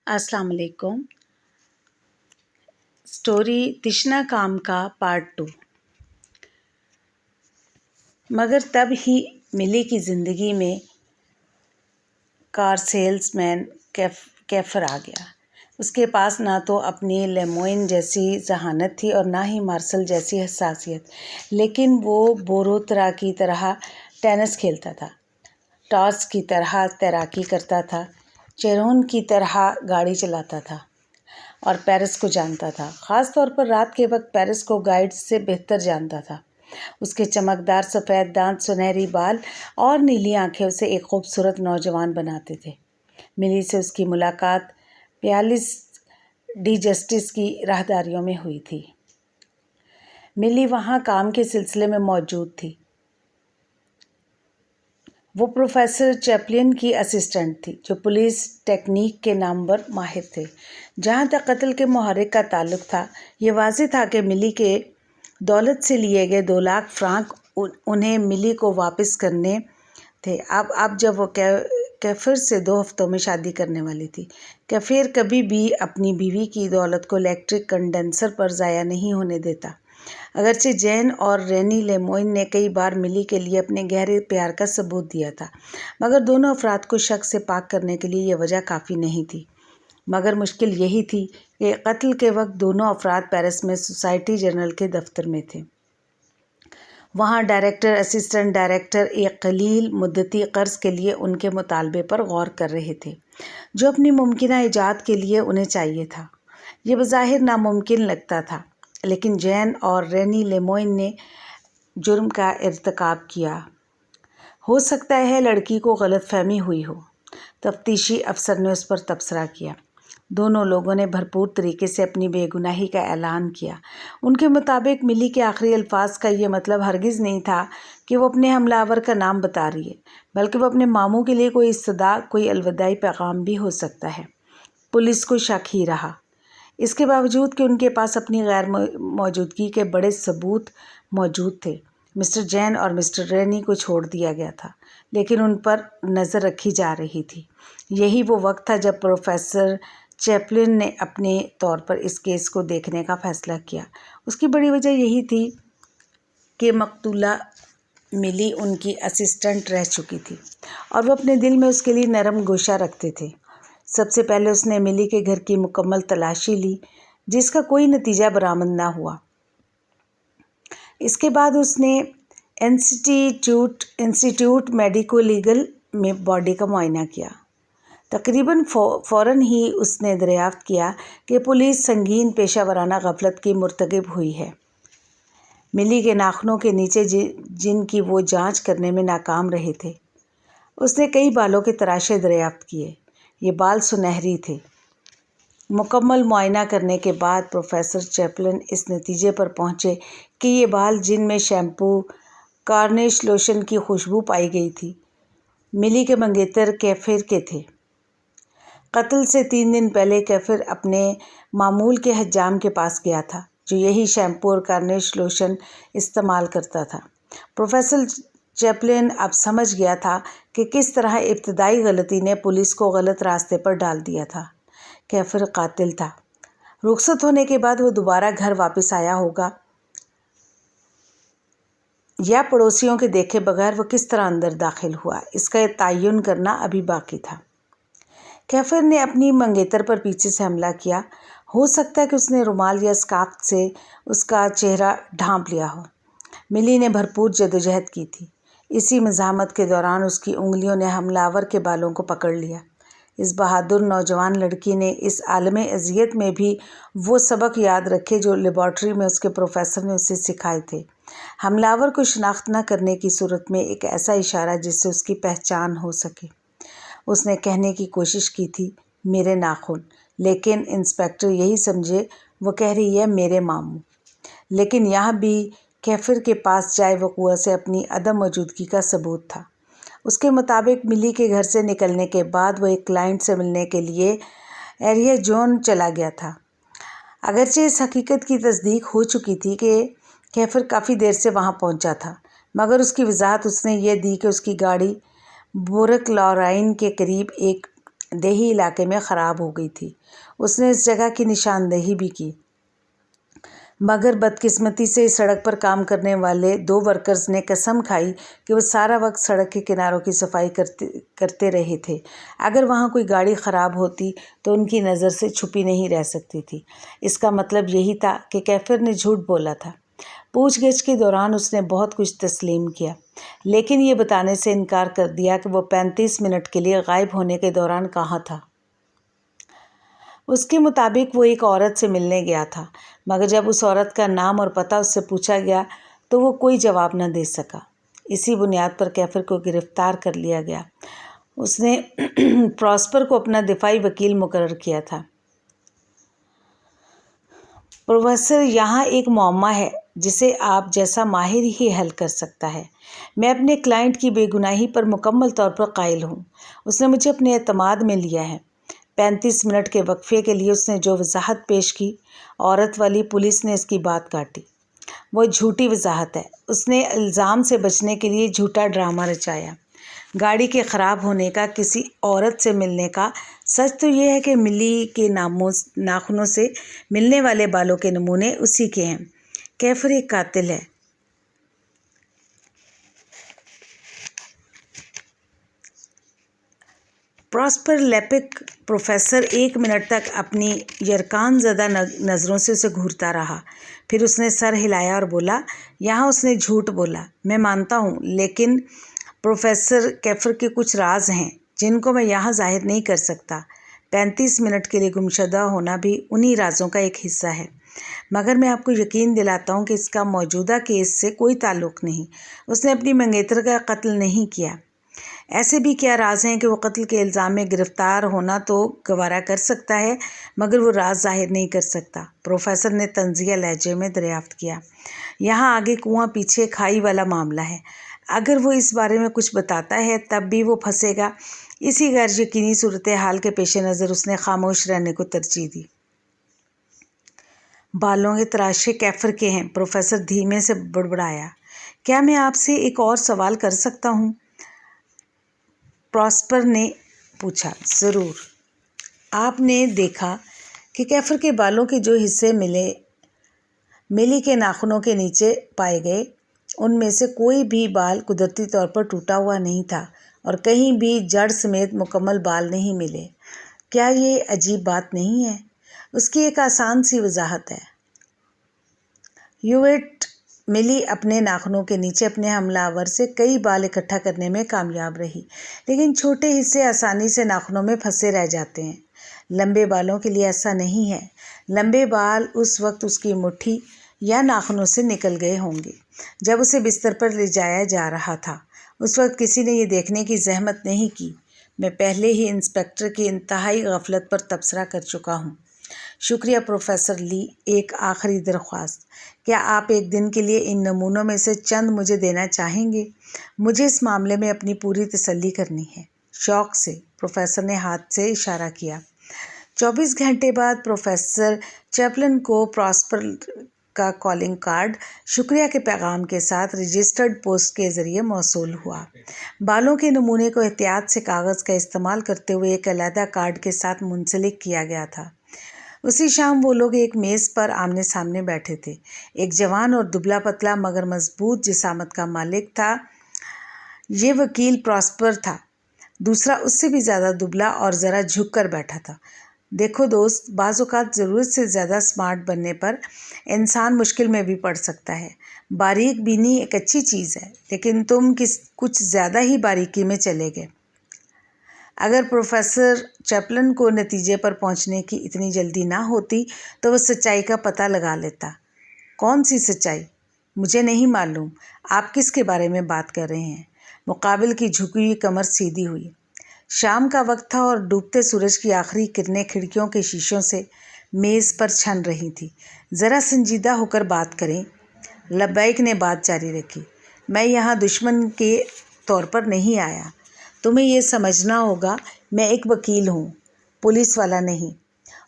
अस्सलाम वालेकुम। स्टोरी तिश्ना काम का पार्ट 2। मगर तब ही मिली की ज़िंदगी में कार सेल्समैन कैफर आ गया। उसके पास ना तो अपनी लेमोइन जैसी जहानत थी और ना ही मार्शल जैसी हसासियत, लेकिन वो बोरोतरा की तरह टेनिस खेलता था, टॉर्स की तरह तैराकी करता था, चेरोन की तरह गाड़ी चलाता था और पेरिस को जानता था। ख़ास तौर पर रात के वक्त पेरिस को गाइड से बेहतर जानता था। उसके चमकदार सफ़ेद दांत, सुनहरी बाल और नीली आंखें उसे एक खूबसूरत नौजवान बनाते थे। मिली से उसकी मुलाकात 42 डी जस्टिस की राहदारियों में हुई थी। मिली वहाँ काम के सिलसिले में मौजूद थी। वो प्रोफेसर चैपलिन की असिस्टेंट थी, जो पुलिस टेक्निक के नामवर माहिर थे। जहाँ तक कत्ल के मुहर्रिक का ताल्लुक था, ये वाज़ेह था कि मिली के दौलत से लिए गए 2 लाख फ्रांक उन्हें मिली को वापस करने थे। अब जब वो कैफर से 2 हफ्तों में शादी करने वाली थी। कैफर कभी भी अपनी बीवी की दौलत को इलेक्ट्रिक कंडेंसर पर ज़ाया नहीं होने देता। अगरचे जैन और रेनी लेमोइन ने कई बार मिली के लिए अपने गहरे प्यार का सबूत दिया था, मगर दोनों अफराद को शक से पाक करने के लिए यह वजह काफ़ी नहीं थी। मगर मुश्किल यही थी कि कत्ल के वक्त दोनों अफराद पेरिस में सोसाइटी जनरल के दफ्तर में थे। वहाँ डायरेक्टर, असिस्टेंट डायरेक्टर एक कलील मुद्दती कर्ज़ के लिए उनके मुतालबे पर गौर कर रहे थे, जो अपनी मुमकिना ईजाद के लिए उन्हें चाहिए था। ये बज़ाहिर नामुमकिन लगता था, लेकिन जैन और रेनी लेमोइन ने जुर्म का इर्तिकाब किया। हो सकता है लड़की को गलतफहमी हुई हो। तफ्तीशी अफसर ने उस पर तबसरा किया। दोनों लोगों ने भरपूर तरीके से अपनी बेगुनाही का ऐलान किया। उनके मुताबिक मिली के आखिरी अल्फाज का ये मतलब हरगिज़ नहीं था कि वो अपने हमलावर का नाम बता रही है, बल्कि वो अपने मामू के लिए कोई इस्तदा, कोई अलविदाई पैगाम भी हो सकता है। पुलिस को शक ही रहा, इसके बावजूद कि उनके पास अपनी गैर मौजूदगी के बड़े सबूत मौजूद थे। मिस्टर जैन और मिस्टर रेनी को छोड़ दिया गया था, लेकिन उन पर नज़र रखी जा रही थी। यही वो वक्त था जब प्रोफेसर चैपलिन ने अपने तौर पर इस केस को देखने का फ़ैसला किया। उसकी बड़ी वजह यही थी कि मकतूला मिली उनकी असिस्टेंट रह चुकी थी और वो अपने दिल में उसके लिए नरम गोशा रखते थे। सबसे पहले उसने मिली के घर की मुकम्मल तलाशी ली, जिसका कोई नतीजा बरामद ना हुआ। इसके बाद उसने इंस्टीट्यूट मेडिको लीगल में बॉडी का मुआयना किया। तकरीबन फ़ौरन ही उसने दरियाफ़्त किया कि पुलिस संगीन पेशा वराना गफलत की मुर्तकिब हुई है। मिली के नाखूनों के नीचे जिनकी वो जांच करने में नाकाम रहे थे, उसने कई बालों के तराशे दरियाफ़्त किए। ये बाल सुनहरी थे। मुकम्मल मुआयना करने के बाद प्रोफेसर चैपलिन इस नतीजे पर पहुँचे कि ये बाल, जिनमें शैम्पू, कार्निश लोशन की खुशबू पाई गई थी, मिली के मंगेतर कैफर के थे। कत्ल से 3 दिन पहले कैफर अपने मामूल के हज्जाम के पास गया था, जो यही शैम्पू और कार्निश लोशन इस्तेमाल करता था। प्रोफेसर चैपलिन अब समझ गया था कि किस तरह इब्तदाई गलती ने पुलिस को गलत रास्ते पर डाल दिया था। कैफर कातिल था। रुखसत होने के बाद वो दोबारा घर वापस आया होगा, या पड़ोसियों के देखे बगैर वो किस तरह अंदर दाखिल हुआ, इसका तयन करना अभी बाकी था। कैफर ने अपनी मंगेतर पर पीछे से हमला किया। हो सकता है कि उसने रुमाल या स्कार्फ से उसका चेहरा ढांप लिया हो। मिली ने भरपूर जदोजहद की थी। इसी मज़ाहमत के दौरान उसकी उंगलियों ने हमलावर के बालों को पकड़ लिया। इस बहादुर नौजवान लड़की ने इस आलम अज़ियत में भी वो सबक याद रखे जो लेबॉर्ट्री में उसके प्रोफेसर ने उसे सिखाए थे। हमलावर को शनाख्त न करने की सूरत में एक ऐसा इशारा जिससे उसकी पहचान हो सके। उसने कहने की कोशिश की थी, मेरे नाखून, लेकिन इंस्पेक्टर यही समझे वो कह रही है मेरे मामू। लेकिन यहाँ भी कैफर के पास जाए वक़ुआ से अपनी अदम मौजूदगी का सबूत था। उसके मुताबिक मिली के घर से निकलने के बाद वो एक क्लाइंट से मिलने के लिए एरिया जोन चला गया था। अगरचे इस हकीकत की तस्दीक हो चुकी थी कि कैफर काफ़ी देर से वहाँ पहुँचा था, मगर उसकी वजाहत उसने ये दी कि उसकी गाड़ी बोरक लॉराइन के करीब एक देही इलाके में ख़राब हो गई थी। उसने इस जगह की निशानदेही भी की, मगर बदकिस्मती से इस सड़क पर काम करने वाले 2 वर्कर्स ने कसम खाई कि वो सारा वक्त सड़क के किनारों की सफाई करते रहे थे। अगर वहाँ कोई गाड़ी ख़राब होती तो उनकी नज़र से छुपी नहीं रह सकती थी। इसका मतलब यही था कि कैफर ने झूठ बोला था। पूछगिछ के दौरान उसने बहुत कुछ तस्लीम किया, लेकिन ये बताने से इनकार कर दिया कि वो 35 मिनट के लिए गायब होने के दौरान कहाँ था। उसके मुताबिक वो एक औरत से मिलने गया था, मगर जब उस औरत का नाम और पता उससे पूछा गया तो वो कोई जवाब न दे सका। इसी बुनियाद पर कैफर को गिरफ्तार कर लिया गया। उसने प्रॉस्पर को अपना दिफाई वकील मुकर्रर किया था। प्रोफेसर, यहाँ एक मौमा है जिसे आप जैसा माहिर ही हल कर सकता है। मैं अपने क्लाइंट की बेगुनाही पर मुकम्मल तौर पर कायल हूँ। उसने मुझे अपने एतमाद में लिया है। 35 मिनट के वक्फे के लिए उसने जो वजाहत पेश की, औरत वाली, पुलिस ने इसकी बात काटी। वो झूठी वजाहत है। उसने इल्ज़ाम से बचने के लिए झूठा ड्रामा रचाया, गाड़ी के ख़राब होने का, किसी औरत से मिलने का। सच तो ये है कि मिली के नाखूनों से मिलने वाले बालों के नमूने उसी के हैं। कैफर एक कातिल है। प्रॉस्पर लेपिक प्रोफेसर 1 मिनट तक अपनी यरकान ज़दा नज़रों से उसे घूरता रहा। फिर उसने सर हिलाया और बोला, यहाँ उसने झूठ बोला, मैं मानता हूँ, लेकिन प्रोफेसर कैफर के कुछ राज हैं जिनको मैं यहाँ जाहिर नहीं कर सकता। 35 मिनट के लिए गुमशुदा होना भी उन्हीं राजों का एक हिस्सा है। मगर मैं आपको यकीन दिलाता हूँ कि इसका मौजूदा केस से कोई ताल्लुक़ नहीं। उसने अपनी मंगेतर का कत्ल नहीं किया। ऐसे भी क्या राज हैं कि वो कत्ल के इल्ज़ाम में गिरफ़्तार होना तो गवारा कर सकता है, मगर वो राज जाहिर नहीं कर सकता। प्रोफेसर ने तंज़िया लहजे में दरियाफ़्त किया, यहाँ आगे कुआं पीछे खाई वाला मामला है। अगर वो इस बारे में कुछ बताता है तब भी वो फंसेगा। इसी गैर यकीनी सूरत हाल के पेश नज़र उसने खामोश रहने को तरजीह दी। बालों के तराशे कैफर के हैं, प्रोफेसर धीमे से बड़बड़ाया। क्या मैं आपसे एक और सवाल कर सकता हूँ? प्रॉस्पर ने पूछा। ज़रूर। आपने देखा कि कैफर के बालों के जो हिस्से मिली के नाखूनों के नीचे पाए गए, उनमें से कोई भी बाल कुदरती तौर पर टूटा हुआ नहीं था और कहीं भी जड़ समेत मुकम्मल बाल नहीं मिले। क्या ये अजीब बात नहीं है? उसकी एक आसान सी वजाहत है। ह्यूएट मिली अपने नाखूनों के नीचे अपने हमलावर से कई बाल इकट्ठा करने में कामयाब रही, लेकिन छोटे हिस्से आसानी से नाखूनों में फंसे रह जाते हैं। लंबे बालों के लिए ऐसा नहीं है। लंबे बाल उस वक्त उसकी मुट्ठी या नाखूनों से निकल गए होंगे जब उसे बिस्तर पर ले जाया जा रहा था। उस वक्त किसी ने ये देखने की जहमत नहीं की। मैं पहले ही इंस्पेक्टर की इंतहाई गफलत पर तबसरा कर चुका हूँ। शुक्रिया प्रोफेसर ली। एक आखिरी दरख्वास्त, क्या आप एक दिन के लिए इन नमूनों में से चंद मुझे देना चाहेंगे? मुझे इस मामले में अपनी पूरी तसल्ली करनी है। शौक से प्रोफेसर ने हाथ से इशारा किया। 24 घंटे बाद प्रोफेसर चैपलिन को प्रॉस्पर का कॉलिंग कार्ड शुक्रिया के पैगाम के साथ रजिस्टर्ड पोस्ट के ज़रिए मौसूल हुआ। बालों के नमूने को एहतियात से कागज़ का इस्तेमाल करते हुए एक अलहदा कार्ड के साथ मुंसलिक किया गया था। उसी शाम वो लोग एक मेज़ पर आमने सामने बैठे थे। एक जवान और दुबला पतला मगर मजबूत जिसामत का मालिक था। ये वकील प्रॉस्पर था। दूसरा उससे भी ज़्यादा दुबला और ज़रा झुक कर बैठा था। देखो दोस्त, बाज़ औक़ात ज़रूरत से ज़्यादा स्मार्ट बनने पर इंसान मुश्किल में भी पड़ सकता है। बारीक बीनी एक अच्छी चीज़ है, लेकिन तुम कुछ ज़्यादा ही बारीकी में चले गए। अगर प्रोफेसर चैपलिन को नतीजे पर पहुंचने की इतनी जल्दी ना होती तो वह सच्चाई का पता लगा लेता। कौन सी सच्चाई? मुझे नहीं मालूम। आप किसके बारे में बात कर रहे हैं? मुकाबिल की झुकी हुई कमर सीधी हुई। शाम का वक्त था और डूबते सूरज की आखिरी किरणें खिड़कियों के शीशों से मेज़ पर छन रही थी। ज़रा संजीदा होकर बात करें। लब्बैक ने बात जारी रखी। मैं यहाँ दुश्मन के तौर पर नहीं आया। तुम्हें यह समझना होगा, मैं एक वकील हूँ, पुलिस वाला नहीं।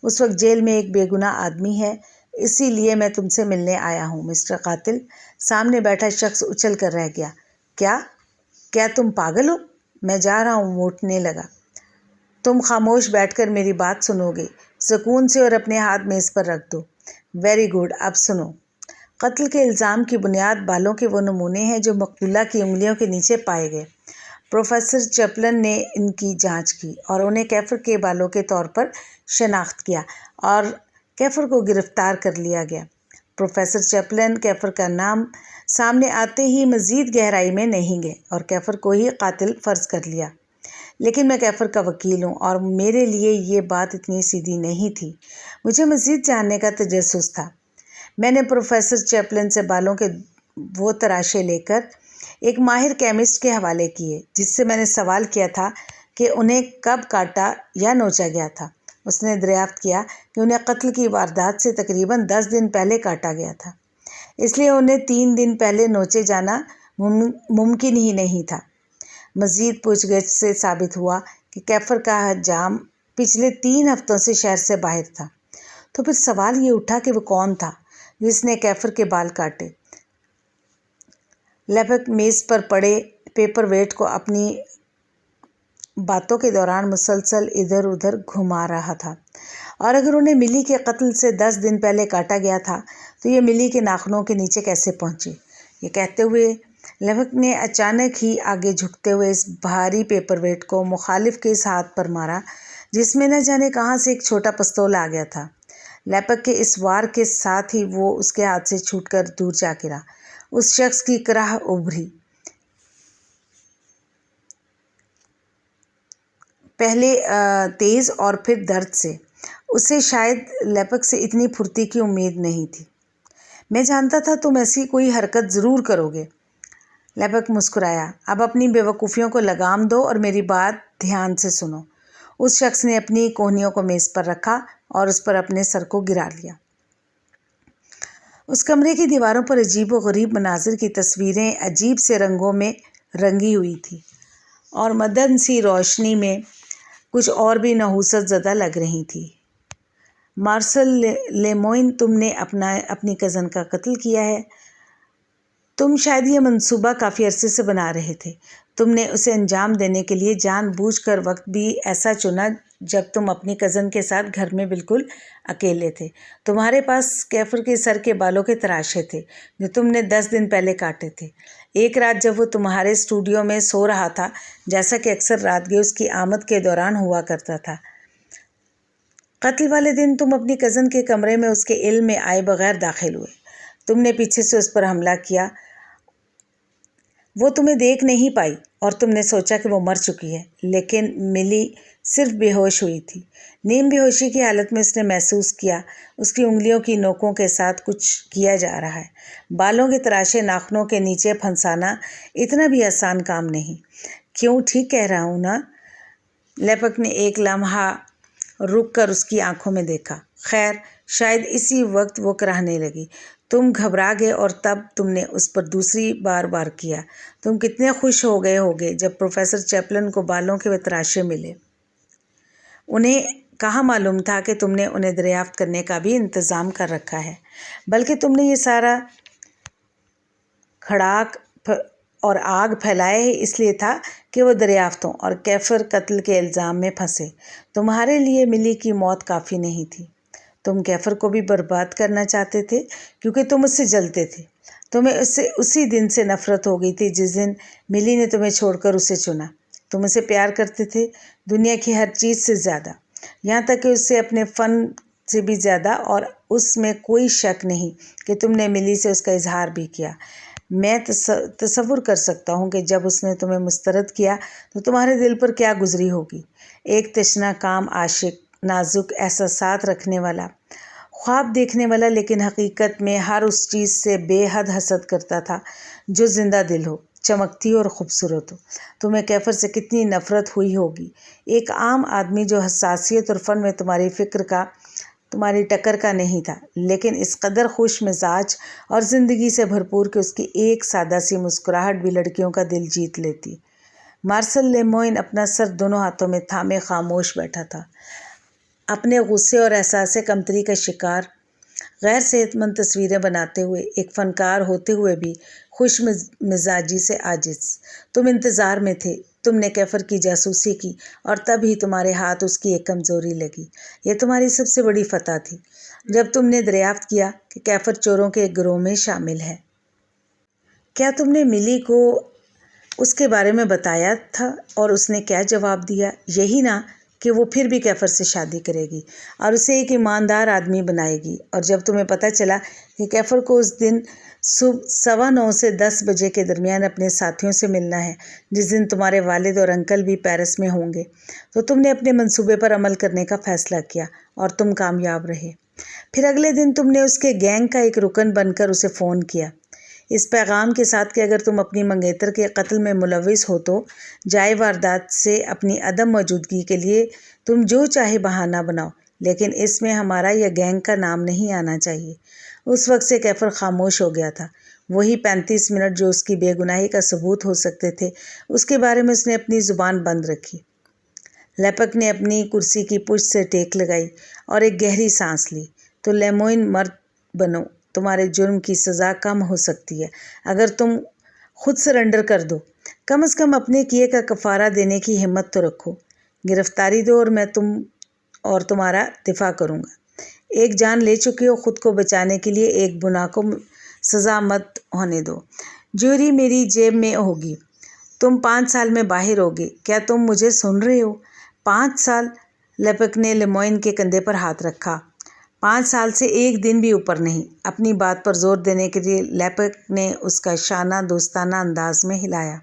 उस वक्त जेल में एक बेगुनाह आदमी है, इसीलिए मैं तुमसे मिलने आया हूँ। मिस्टर कातिल। सामने बैठा शख्स उछल कर रह गया। क्या तुम पागल हो? मैं जा रहा हूँ, वो उठने लगा। तुम खामोश बैठकर मेरी बात सुनोगे, सुकून से, और अपने हाथ मेज़ पर रख दो। वेरी गुड, अब सुनो। कत्ल के इल्ज़ाम की बुनियाद बालों के वो नमूने हैं जो मकतूला की उंगलियों के नीचे पाए गए। प्रोफेसर चैपलन ने इनकी जांच की और उन्हें कैफर के बालों के तौर पर शनाख्त किया और कैफर को गिरफ्तार कर लिया गया। प्रोफेसर चैपलन कैफर का नाम सामने आते ही मज़ीद गहराई में नहीं गए और कैफर को ही कातिल फ़र्ज़ कर लिया। लेकिन मैं कैफर का वकील हूँ और मेरे लिए ये बात इतनी सीधी नहीं थी। मुझे मज़ीद जानने का तजस्सुस था। मैंने प्रोफेसर चैपलन से बालों के वो तराशे लेकर एक माहिर केमिस्ट के हवाले किए, जिससे मैंने सवाल किया था कि उन्हें कब काटा या नोचा गया था। उसने दरियाफ्त किया कि उन्हें कत्ल की वारदात से तकरीबन 10 दिन पहले काटा गया था, इसलिए उन्हें 3 दिन पहले नोचे जाना मुमकिन ही नहीं था। मज़ीद पूछगिछ से साबित हुआ कि कैफर का हजाम पिछले 3 हफ्तों से शहर से बाहर था। तो फिर सवाल ये उठा कि वो कौन था जिसने कैफर के बाल काटे। लेपक मेज़ पर पड़े पेपर वेट को अपनी बातों के दौरान मुसलसल इधर उधर घुमा रहा था। और अगर उन्हें मिली के कत्ल से 10 दिन पहले काटा गया था तो ये मिली के नाखूनों के नीचे कैसे पहुंची। ये कहते हुए लेपक ने अचानक ही आगे झुकते हुए इस भारी पेपर वेट को मुखालिफ के इस हाथ पर मारा जिसमें न जाने कहाँ से एक छोटा पिस्तौल आ गया था। लेपक के इस वार के साथ ही वो उसके हाथ से छूटकर दूर जा गिरा। उस शख्स की कराह उभरी, पहले तेज़ और फिर दर्द से। उसे शायद लेपक से इतनी फुर्ती की उम्मीद नहीं थी। मैं जानता था तुम ऐसी कोई हरकत ज़रूर करोगे। लेपक मुस्कुराया। अब अपनी बेवकूफ़ियों को लगाम दो और मेरी बात ध्यान से सुनो। उस शख्स ने अपनी कोहनियों को मेज़ पर रखा और उस पर अपने सर को गिरा लिया। उस कमरे की दीवारों पर अजीब व गरीब मनाजिर की तस्वीरें अजीब से रंगों में रंगी हुई थी और मदन सी रोशनी में कुछ और भी नहूसत ज़दा लग रही थी। मार्शल लेमोइन, तुमने अपनी कज़न का कत्ल किया है। तुम शायद ये मंसूबा काफ़ी अरसे से बना रहे थे। तुमने उसे अंजाम देने के लिए जानबूझकर वक्त भी ऐसा चुना जब तुम अपनी कज़न के साथ घर में बिल्कुल अकेले थे। तुम्हारे पास कैफर के सर के बालों के तराशे थे जो तुमने 10 दिन पहले काटे थे। एक रात जब वो तुम्हारे स्टूडियो में सो रहा था, जैसा कि अक्सर रातगे उसकी आमद के दौरान हुआ करता था। कत्ल वाले दिन तुम अपनी कज़न के कमरे में उसके इल्म में आए बगैर दाखिल हुए। तुमने पीछे से उस पर हमला किया। वो तुम्हें देख नहीं पाई और तुमने सोचा कि वो मर चुकी है, लेकिन मिली सिर्फ बेहोश हुई थी। नीम बेहोशी की हालत में उसने महसूस किया उसकी उंगलियों की नोकों के साथ कुछ किया जा रहा है। बालों के तराशे नाखूनों के नीचे फंसाना इतना भी आसान काम नहीं। क्यों, ठीक कह रहा हूँ ना? लेपक ने एक लम्हा रुक कर उसकी आंखों में देखा। खैर, शायद इसी वक्त वो कराहने लगी। तुम घबरा गए और तब तुमने उस पर दूसरी बार वार किया। तुम कितने खुश हो गए होगे जब प्रोफेसर चैपलन को बालों के वे तराशे मिले। उन्हें कहाँ मालूम था कि तुमने उन्हें दरियाफ्त करने का भी इंतज़ाम कर रखा है, बल्कि तुमने ये सारा खड़ाक और आग फैलाए ही इसलिए था कि वो दरियाफ्तों और कैफर कत्ल के इल्ज़ाम में फंसे। तुम्हारे लिए मिली की मौत काफ़ी नहीं थी। तुम कैफर को भी बर्बाद करना चाहते थे क्योंकि तुम उससे जलते थे। तुम्हें उससे उसी दिन से नफ़रत हो गई थी जिस दिन मिली ने तुम्हें छोड़कर उसे चुना। तुम उसे प्यार करते थे, दुनिया की हर चीज़ से ज़्यादा, यहाँ तक कि उससे अपने फ़न से भी ज़्यादा, और उसमें कोई शक नहीं कि तुमने मिली से उसका इजहार भी किया। मैं तसव्वुर कर सकता हूँ कि जब उसने तुम्हें मुस्तरद किया तो तुम्हारे दिल पर क्या गुजरी होगी। एक तशनाकाम आशिक, नाजुक एहसासात रखने वाला, ख्वाब देखने वाला, लेकिन हकीकत में हर उस चीज़ से बेहद हसद करता था जो जिंदा दिल हो, चमकती और ख़ूबसूरत हो। तुम्हें कैफर से कितनी नफ़रत हुई होगी। एक आम आदमी जो हसासियत और फ़न में तुम्हारी टक्कर का नहीं था, लेकिन इस कदर खुश मिजाज और ज़िंदगी से भरपूर कि उसकी एक सादा सी मुस्कुराहट भी लड़कियों का दिल जीत लेती। मार्शल लेमोइन अपना सर दोनों हाथों में थामे खामोश बैठा था, अपने गुस्से और एहसास कमतरी का शिकार, गैर सेहतमंद तस्वीरें बनाते हुए, एक फ़नकार होते हुए भी खुश मिजाजी से आजिज़। तुम इंतज़ार में थे, تم نے کیفر کی جاسوسی کی اور تب ہی تمہارے ہاتھ اس کی ایک کمزوری لگی۔ یہ تمہاری سب سے بڑی فتح تھی جب تم نے دریافت کیا کہ کیفر چوروں کے ایک گروہ میں شامل ہے۔ کیا تم نے ملی کو اس کے بارے میں بتایا تھا اور اس نے کیا جواب دیا؟ یہی نا کہ وہ پھر بھی کیفر سے شادی کرے گی اور اسے ایک ایماندار آدمی بنائے گی۔ اور جب تمہیں پتہ چلا کہ کیفر کو اس دن صبح 9:15 سے 10 بجے کے درمیان اپنے ساتھیوں سے ملنا ہے، جس دن تمہارے والد اور انکل بھی پیرس میں ہوں گے، تو تم نے اپنے منصوبے پر عمل کرنے کا فیصلہ کیا اور تم کامیاب رہے۔ پھر اگلے دن تم نے اس کے گینگ کا ایک رکن بن کر اسے فون کیا، اس پیغام کے ساتھ کہ اگر تم اپنی منگیتر کے قتل میں ملوث ہو تو جائے واردات سے اپنی عدم موجودگی کے لیے تم جو چاہے بہانہ بناؤ، لیکن اس میں ہمارا یا گینگ کا نام نہیں آنا چاہیے۔ اس وقت سے کیفر خاموش ہو گیا تھا۔ وہی 35 منٹ جو اس کی بے گناہی کا ثبوت ہو سکتے تھے، اس کے بارے میں اس نے اپنی زبان بند رکھی۔ لیپک نے اپنی کرسی کی پشت سے ٹیک لگائی اور ایک گہری سانس لی۔ تو لیموئن مرد بنو، تمہارے جرم کی سزا کم ہو سکتی ہے اگر تم خود سرنڈر کر دو۔ کم از کم اپنے کیے کا کفارہ دینے کی ہمت تو رکھو۔ گرفتاری دو اور میں تمہارا دفاع کروں گا۔ ایک جان لے چکے ہو، خود کو بچانے کے لیے ایک گناہ کو سزا مت ہونے دو۔ جیوری میری جیب میں ہوگی، تم 5 سال میں باہر ہوگے۔ کیا تم مجھے سن رہے ہو؟ 5 سال؟ لیپک نے لیموئن کے کندھے پر ہاتھ رکھا۔ 5 سال سے ایک دن بھی اوپر نہیں۔ اپنی بات پر زور دینے کے لیے لیپک نے اس کا شانہ دوستانہ انداز میں ہلایا۔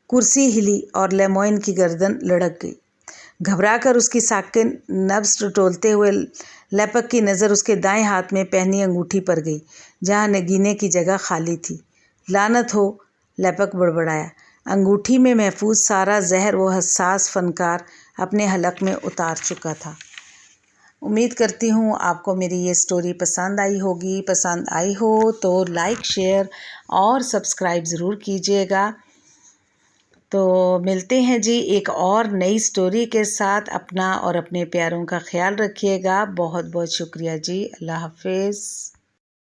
کرسی ہلی اور لیموئن کی گردن لڑک گئی۔ گھبرا کر اس کی ساقیں نبض ٹٹولتے ہوئے لیپک کی نظر اس کے دائیں ہاتھ میں پہنی انگوٹھی پر گئی، جہاں نگینے کی جگہ خالی تھی۔ لعنت ہو، لیپک بڑبڑایا۔ انگوٹھی میں محفوظ سارا زہر وہ حساس فنکار اپنے حلق میں اتار چکا تھا۔ امید کرتی ہوں آپ کو میری یہ سٹوری پسند آئی ہوگی۔ پسند آئی ہو تو لائک، شیئر اور سبسکرائب ضرور کیجیے گا۔ تو ملتے ہیں جی ایک اور نئی سٹوری کے ساتھ۔ اپنا اور اپنے پیاروں کا خیال رکھیے گا۔ بہت بہت شکریہ جی۔ اللہ حافظ۔